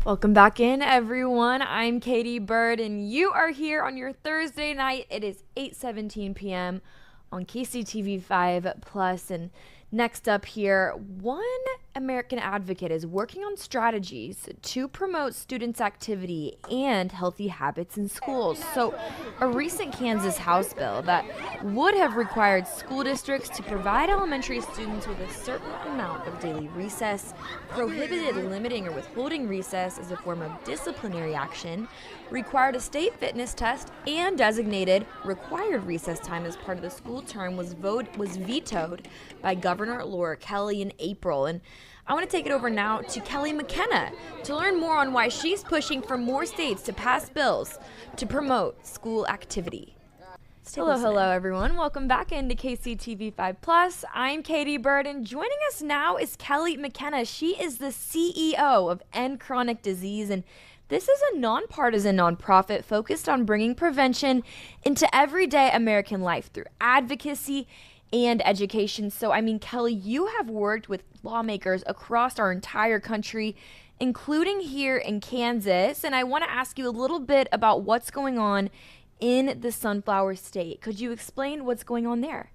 Welcome back in, everyone. I'm Katie Bird, and you are here on your Thursday night. It is 8:17 p.m. on KCTV 5 Plus. And next up here, one American advocate is working on strategies to promote students' activity and healthy habits in schools. So, a recent Kansas House bill that would have required school districts to provide elementary students with a certain amount of daily recess, prohibited limiting or withholding recess as a form of disciplinary action, required a state fitness test, and designated required recess time as part of the school term was vetoed by Governor Laura Kelly in April. And I want to take it over now to Kelly McKenna to learn more on why she's pushing for more states to pass bills to promote school activity. Hello, everyone. Welcome back into KCTV 5 Plus. I'm Katie Bird, and joining us now is Kelly McKenna. She is the CEO of End Chronic Disease, and this is a nonpartisan nonprofit focused on bringing prevention into everyday American life through advocacy and education. So, Kelly, you have worked with lawmakers across our entire country, including here in Kansas, and I want to ask you a little bit about what's going on in the Sunflower State. Could you explain what's going on there?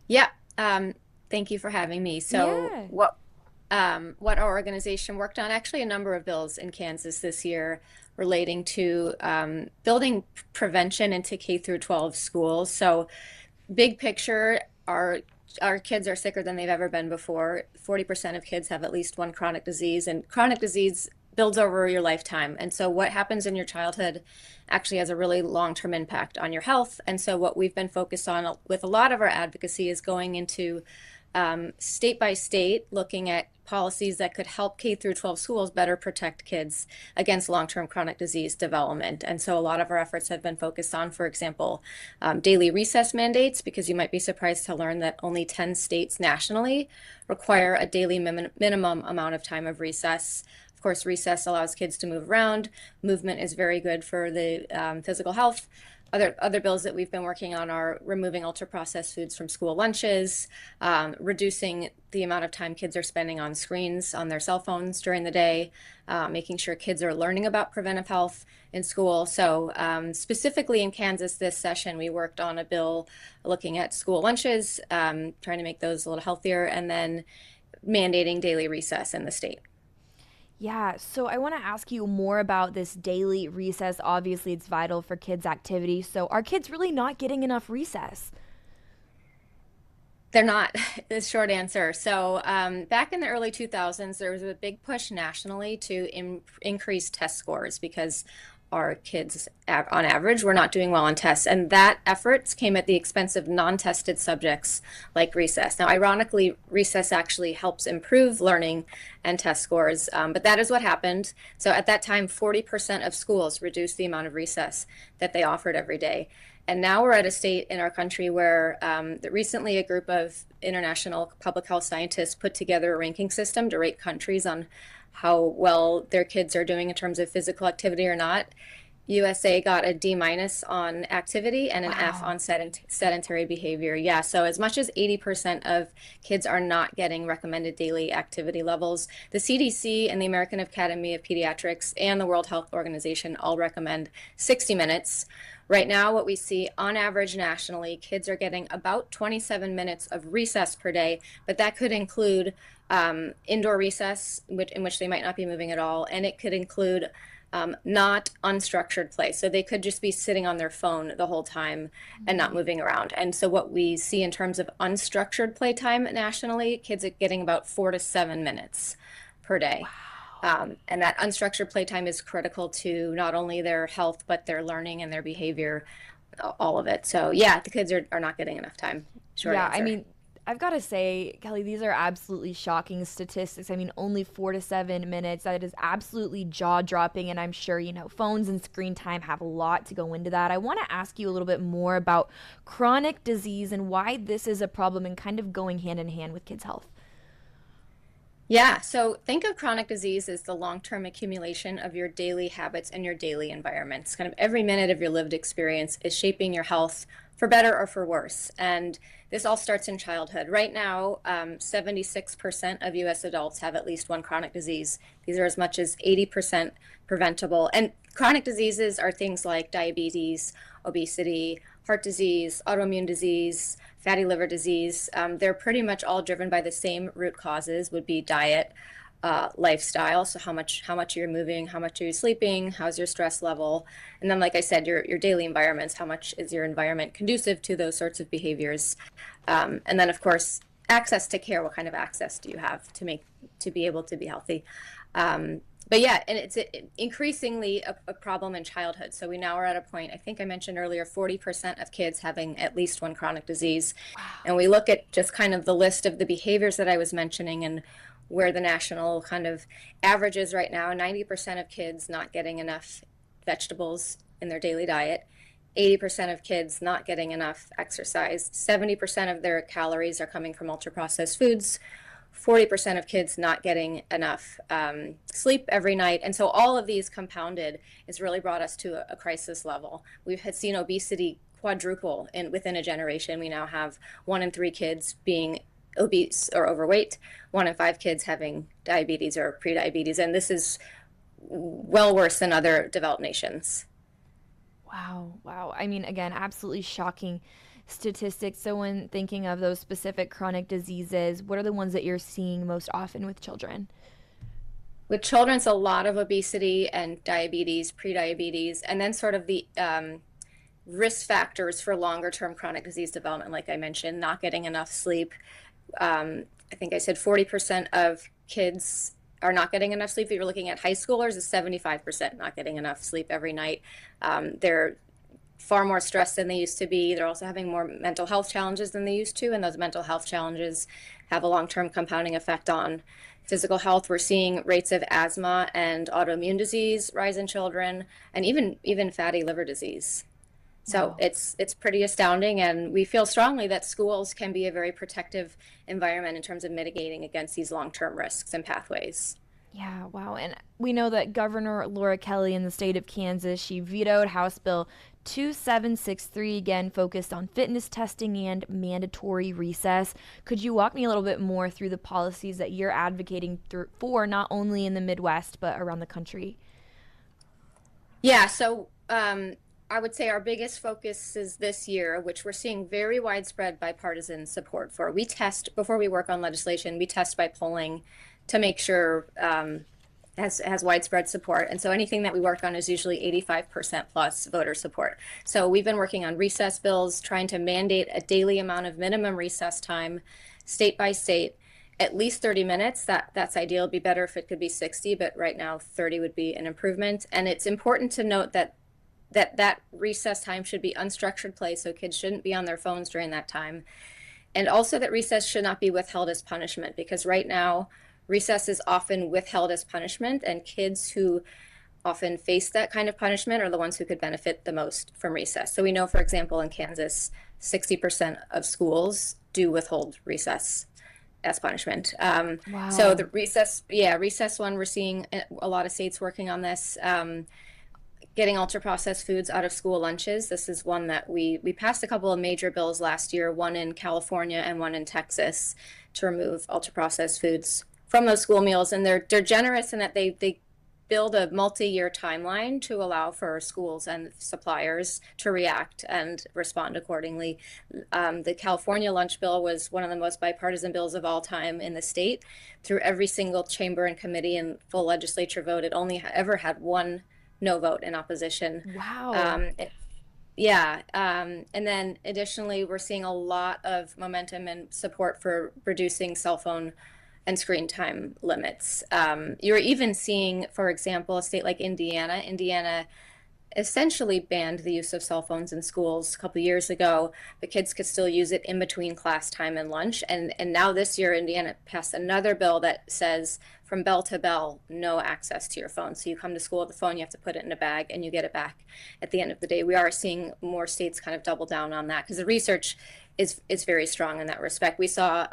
Yeah, thank you for having me. So Yeah. what our organization worked on, actually a number of bills in Kansas this year relating to building prevention into K through 12 schools. So big picture, our kids are sicker than they've ever been before. 40% of kids have at least one chronic disease, and chronic disease builds over your lifetime. And so what happens in your childhood actually has a really long-term impact on your health. And so what we've been focused on with a lot of our advocacy is going into state by state, looking at policies that could help K through 12 schools better protect kids against long-term chronic disease development. And so a lot of our efforts have been focused on, for example, daily recess mandates, because you might be surprised to learn that only 10 states nationally require a daily minimum amount of time of recess. Of course, recess allows kids to move around. Movement is very good for the physical health. Other bills that we've been working on are removing ultra-processed foods from school lunches, reducing the amount of time kids are spending on screens on their cell phones during the day, making sure kids are learning about preventive health in school. So specifically in Kansas this session, we worked on a bill looking at school lunches, trying to make those a little healthier, and then mandating daily recess in the state. Yeah, so I want to ask you more about this daily recess. Obviously, it's vital for kids' activity. So, are kids really not getting enough recess? They're not, the short answer. So back in the early 2000s, there was a big push nationally to increase test scores because our kids, on average, were not doing well on tests. And that efforts came at the expense of non-tested subjects like recess. Now, ironically, recess actually helps improve learning and test scores, but that is what happened. So at that time, 40% of schools reduced the amount of recess that they offered every day. And now we're at a state in our country where recently a group of international public health scientists put together a ranking system to rate countries on how well their kids are doing in terms of physical activity or not. USA got a D minus on activity and an F Wow. on sedentary behavior. Yeah, so as much as 80% of kids are not getting recommended daily activity levels. The CDC and the American Academy of Pediatrics and the World Health Organization all recommend 60 minutes. Right now, what we see on average nationally, kids are getting about 27 minutes of recess per day, but that could include indoor recess, in which they might not be moving at all, and it could include not unstructured play. So they could just be sitting on their phone the whole time and not moving around. And so what we see in terms of unstructured playtime nationally, kids are getting about 4 to 7 minutes per day. And that unstructured playtime is critical to not only their health, but their learning and their behavior, all of it. So yeah, the kids are not getting enough time. Short Yeah, answer. I've got to say, Kelly, these are absolutely shocking statistics. Only 4 to 7 minutes. That is absolutely jaw dropping. And I'm sure, phones and screen time have a lot to go into that. I want to ask you a little bit more about chronic disease and why this is a problem and kind of going hand in hand with kids' health. Yeah, so think of chronic disease as the long-term accumulation of your daily habits and your daily environments. Kind of every minute of your lived experience is shaping your health for better or for worse. And this all starts in childhood. Right now, 76% of US adults have at least one chronic disease. These are as much as 80% preventable. And chronic diseases are things like diabetes, obesity, heart disease, autoimmune disease, fatty liver disease. They're pretty much all driven by the same root causes, would be diet, lifestyle. So how much you're moving, how much are you sleeping, how's your stress level, and then, like I said, your daily environments. How much is your environment conducive to those sorts of behaviors? And then, of course, access to care. What kind of access do you have to be able to be healthy? But yeah, and it's increasingly a problem in childhood. So we now are at a point, I think I mentioned earlier, 40% of kids having at least one chronic disease. And we look at just kind of the list of the behaviors that I was mentioning and where the national kind of average is right now. 90% of kids not getting enough vegetables in their daily diet. 80% of kids not getting enough exercise. 70% of their calories are coming from ultra processed foods. 40% of kids not getting enough sleep every night. And so all of these compounded has really brought us to a crisis level. We've had seen obesity quadruple within a generation. We now have 1 in 3 kids being obese or overweight, 1 in 5 kids having diabetes or prediabetes. And this is well worse than other developed nations. Wow, wow. I mean, again, absolutely shocking statistics. So, when thinking of those specific chronic diseases, what are the ones that you're seeing most often with children? With children, it's a lot of obesity and diabetes, prediabetes, and then sort of the risk factors for longer term chronic disease development, like I mentioned, not getting enough sleep. I think I said 40% of kids are not getting enough sleep. If you're looking at high schoolers, it's 75% not getting enough sleep every night. They're far more stressed than they used to be. They're also having more mental health challenges than they used to, and those mental health challenges have a long-term compounding effect on physical health. We're seeing rates of asthma and autoimmune disease rise in children, and even fatty liver disease. So Wow. it's pretty astounding, and we feel strongly that schools can be a very protective environment in terms of mitigating against these long-term risks and pathways. Yeah, wow. And we know that Governor Laura Kelly in the state of Kansas, she vetoed House Bill 2763, again focused on fitness testing and mandatory recess. Could you walk me a little bit more through the policies that you're advocating for, not only in the Midwest, but around the country? Yeah, so I would say our biggest focus is this year, which we're seeing very widespread bipartisan support for. We test before we work on legislation. We test by polling to make sure has widespread support. And so anything that we work on is usually 85% plus voter support. So we've been working on recess bills, trying to mandate a daily amount of minimum recess time, state by state, at least 30 minutes. That's ideal. It'd be better if it could be 60, but right now 30 would be an improvement. And it's important to note that recess time should be unstructured play, so kids shouldn't be on their phones during that time. And also that recess should not be withheld as punishment, because right now recess is often withheld as punishment, and kids who often face that kind of punishment are the ones who could benefit the most from recess. So we know, for example, in Kansas, 60% of schools do withhold recess as punishment. So Wow. the recess one, we're seeing a lot of states working on this. Getting ultra processed foods out of school lunches. This is one that we passed a couple of major bills last year, one in California and one in Texas, to remove ultra processed foods from those school meals. And they're generous in that they build a multi-year timeline to allow for schools and suppliers to react and respond accordingly. The California lunch bill was one of the most bipartisan bills of all time in the state. Through every single chamber and committee and full legislature vote, it only ever had one no vote in opposition. Wow. Yeah. And then additionally, we're seeing a lot of momentum and support for reducing cell phone and screen time limits. You're even seeing, for example, a state like Indiana. Indiana essentially banned the use of cell phones in schools a couple of years ago. The kids could still use it in between class time and lunch. And now this year, Indiana passed another bill that says from bell to bell, no access to your phone. So you come to school with the phone, you have to put it in a bag and you get it back at the end of the day. We are seeing more states kind of double down on that because the research is very strong in that respect. We saw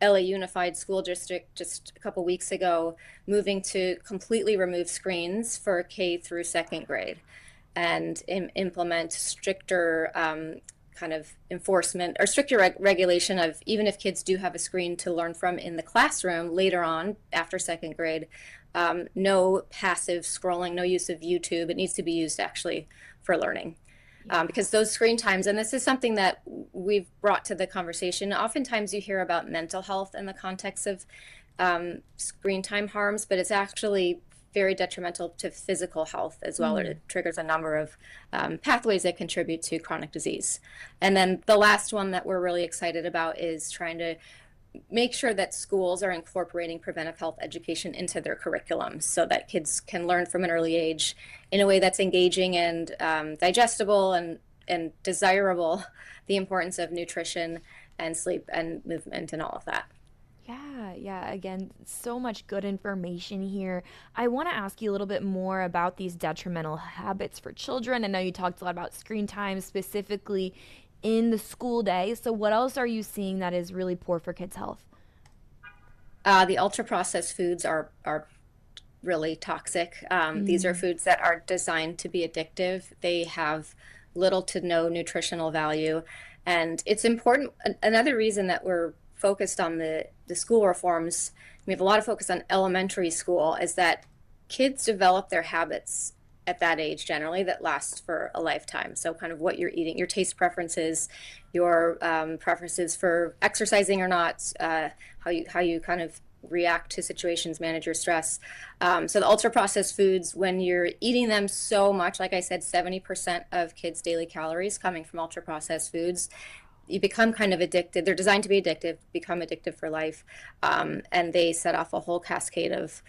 LA Unified School District just a couple weeks ago moving to completely remove screens for K through second grade and implement stricter kind of enforcement or stricter regulation of even if kids do have a screen to learn from in the classroom later on after second grade, no passive scrolling, no use of YouTube. It needs to be used actually for learning. Yeah. Because those screen times, and this is something that we've brought to the conversation. Oftentimes you hear about mental health in the context of screen time harms, but it's actually very detrimental to physical health as well. It triggers a number of pathways that contribute to chronic disease. And then the last one that we're really excited about is trying to make sure that schools are incorporating preventive health education into their curriculum so that kids can learn from an early age in a way that's engaging and digestible and desirable, the importance of nutrition and sleep and movement and all of that. Yeah. Again, so much good information here. I want to ask you a little bit more about these detrimental habits for children. I know you talked a lot about screen time specifically in the school day. So, what else are you seeing that is really poor for kids' health? The ultra processed foods are really toxic. These are foods that are designed to be addictive. They have little to no nutritional value. And it's important. Another reason that we're focused on the school reforms, we have a lot of focus on elementary school, is that kids develop their habits at that age generally that last for a lifetime. So kind of what you're eating, your taste preferences, your preferences for exercising or not, how you kind of react to situations, manage your stress. So the ultra processed foods, when you're eating them so much, like I said, 70% of kids' daily calories coming from ultra processed foods, you become kind of addicted. They're designed to be addictive, become addictive for life, and they set off a whole cascade of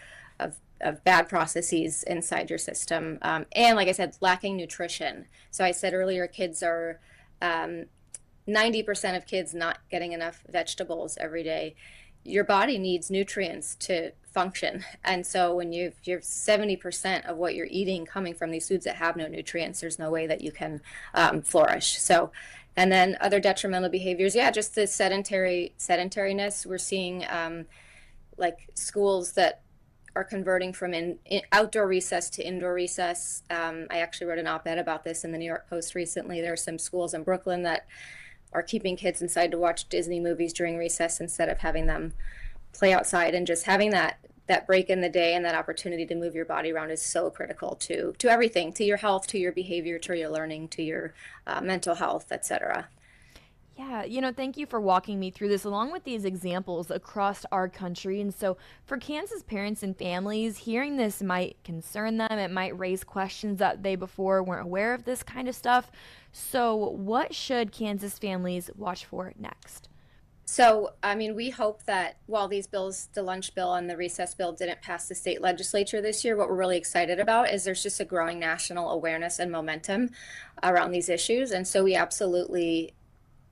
bad processes inside your system. And like I said, lacking nutrition. So I said earlier, kids are 90% of kids not getting enough vegetables every day. Your body needs nutrients to function. And so when you're 70% of what you're eating coming from these foods that have no nutrients, there's no way that you can flourish. So, and then other detrimental behaviors, yeah, just the sedentariness. We're seeing like schools that are converting from outdoor recess to indoor recess. I actually wrote an op-ed about this in the New York Post recently. There are some schools in Brooklyn that are keeping kids inside to watch Disney movies during recess instead of having them play outside, and just having that break in the day and that opportunity to move your body around is so critical to everything, to your health, to your behavior, to your learning, to your mental health, etc. Yeah, thank you for walking me through this along with these examples across our country. And so, for Kansas parents and families, hearing this might concern them. It might raise questions that they before weren't aware of this kind of stuff. So, what should Kansas families watch for next? So, I mean, we hope that while these bills, the lunch bill and the recess bill, didn't pass the state legislature this year, what we're really excited about is there's just a growing national awareness and momentum around these issues. And so we absolutely,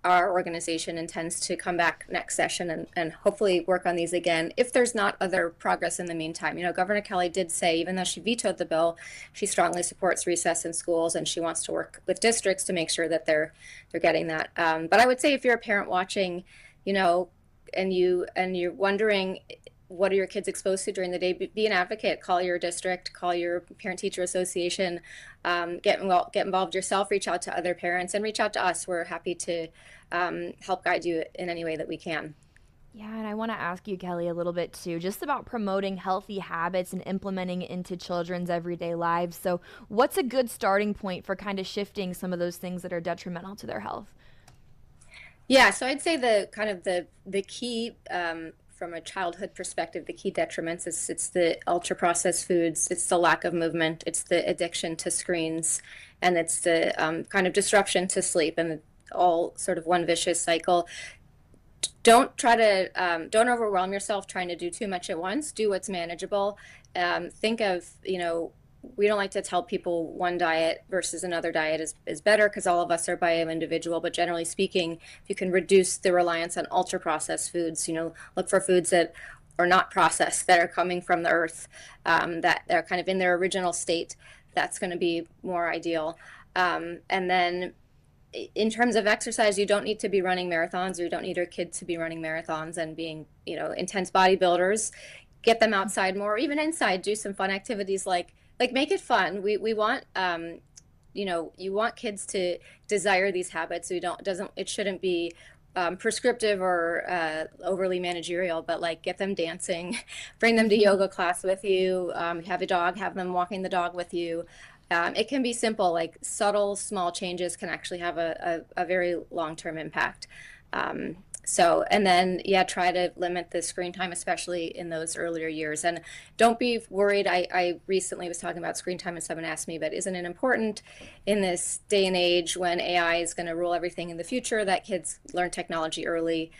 our organization intends to come back next session and hopefully work on these again if there's not other progress in the meantime. Governor Kelly did say, even though she vetoed the bill, she strongly supports recess in schools and she wants to work with districts to make sure that they're getting that. But I would say if you're a parent watching, and you're wondering what are your kids exposed to during the day, be an advocate. Call your district, call your parent-teacher association, get involved yourself, reach out to other parents, and reach out to us. We're happy to help guide you in any way that we can. Yeah, and I want to ask you, Kelly, a little bit too, just about promoting healthy habits and implementing it into children's everyday lives. So, what's a good starting point for kind of shifting some of those things that are detrimental to their health? Yeah, so I'd say the key from a childhood perspective, the key detriments is it's the ultra processed foods, it's the lack of movement, it's the addiction to screens, and it's the kind of disruption to sleep, and all sort of one vicious cycle. Don't overwhelm yourself trying to do too much at once. Do what's manageable. Think of, we don't like to tell people one diet versus another diet is better because all of us are bio-individual, but generally speaking, if you can reduce the reliance on ultra processed foods, look for foods that are not processed, that are coming from the earth, that are kind of in their original state, that's going to be more ideal. And then in terms of exercise, you don't need to be running marathons, or you don't need your kid to be running marathons and being, intense bodybuilders. Get them outside more, or even inside, do some fun activities like make it fun. We want you want kids to desire these habits. So it shouldn't be prescriptive or overly managerial, but like get them dancing, bring them to yoga class with you, have a dog, have them walking the dog with you. It can be simple, like subtle, small changes can actually have a very long-term impact. And then, yeah, try to limit the screen time, especially in those earlier years. And don't be worried. I recently was talking about screen time and someone asked me, but isn't it important in this day and age when AI is going to rule everything in the future that kids learn technology early?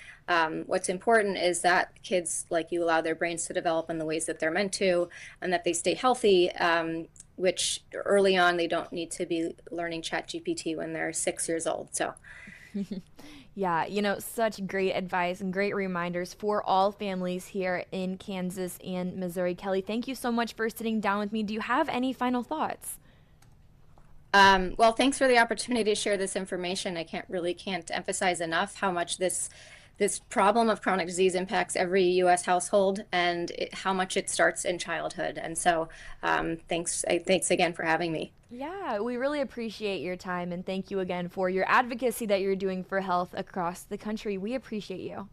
What's important is that kids, like you, allow their brains to develop in the ways that they're meant to and that they stay healthy. Which early on, they don't need to be learning ChatGPT when they're 6 years old. So. Yeah, such great advice and great reminders for all families here in Kansas and Missouri. Kelly, thank you so much for sitting down with me. Do you have any final thoughts? Well, thanks for the opportunity to share this information. I can't emphasize enough how much this problem of chronic disease impacts every U.S. household and how much it starts in childhood. And so, thanks again for having me. Yeah, we really appreciate your time and thank you again for your advocacy that you're doing for health across the country. We appreciate you.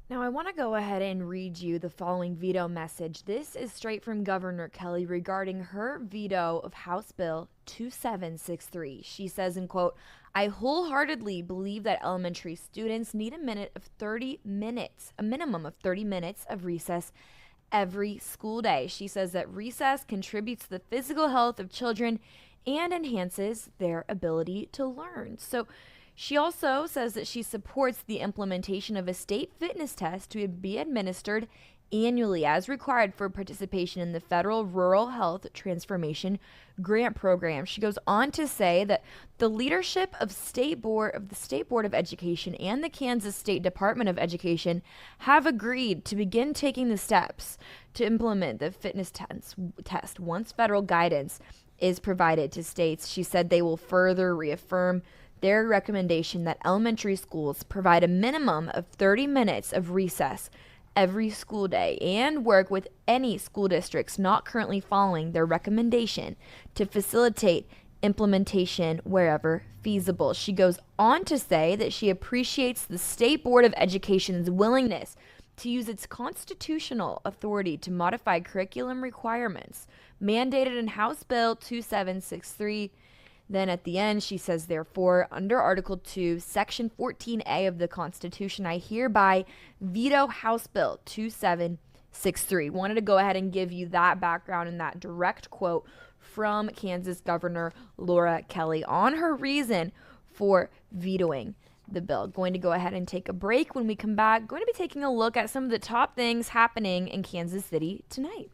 Now, I want to go ahead and read you the following veto message. This is straight from Governor Kelly regarding her veto of House Bill 2763. She says, in quote, I wholeheartedly believe that elementary students need a minimum of 30 minutes of recess every school day. She says that recess contributes to the physical health of children and enhances their ability to learn. So she also says that she supports the implementation of a state fitness test to be administered annually as required for participation in the federal Rural Health Transformation Grant Program. She goes on to say that the leadership of the State Board of Education and the Kansas State Department of Education have agreed to begin taking the steps to implement the fitness test once federal guidance is provided to states. She said they will further reaffirm their recommendation that elementary schools provide a minimum of 30 minutes of recess every school day and work with any school districts not currently following their recommendation to facilitate implementation wherever feasible. She goes on to say that she appreciates the State Board of Education's willingness to use its constitutional authority to modify curriculum requirements mandated in House Bill 2763. Then at the end, she says, therefore, under Article 2, Section 14A of the Constitution, I hereby veto House Bill 2763. Wanted to go ahead and give you that background and that direct quote from Kansas Governor Laura Kelly on her reason for vetoing the bill. Going to go ahead and take a break. When we come back, going to be taking a look at some of the top things happening in Kansas City tonight.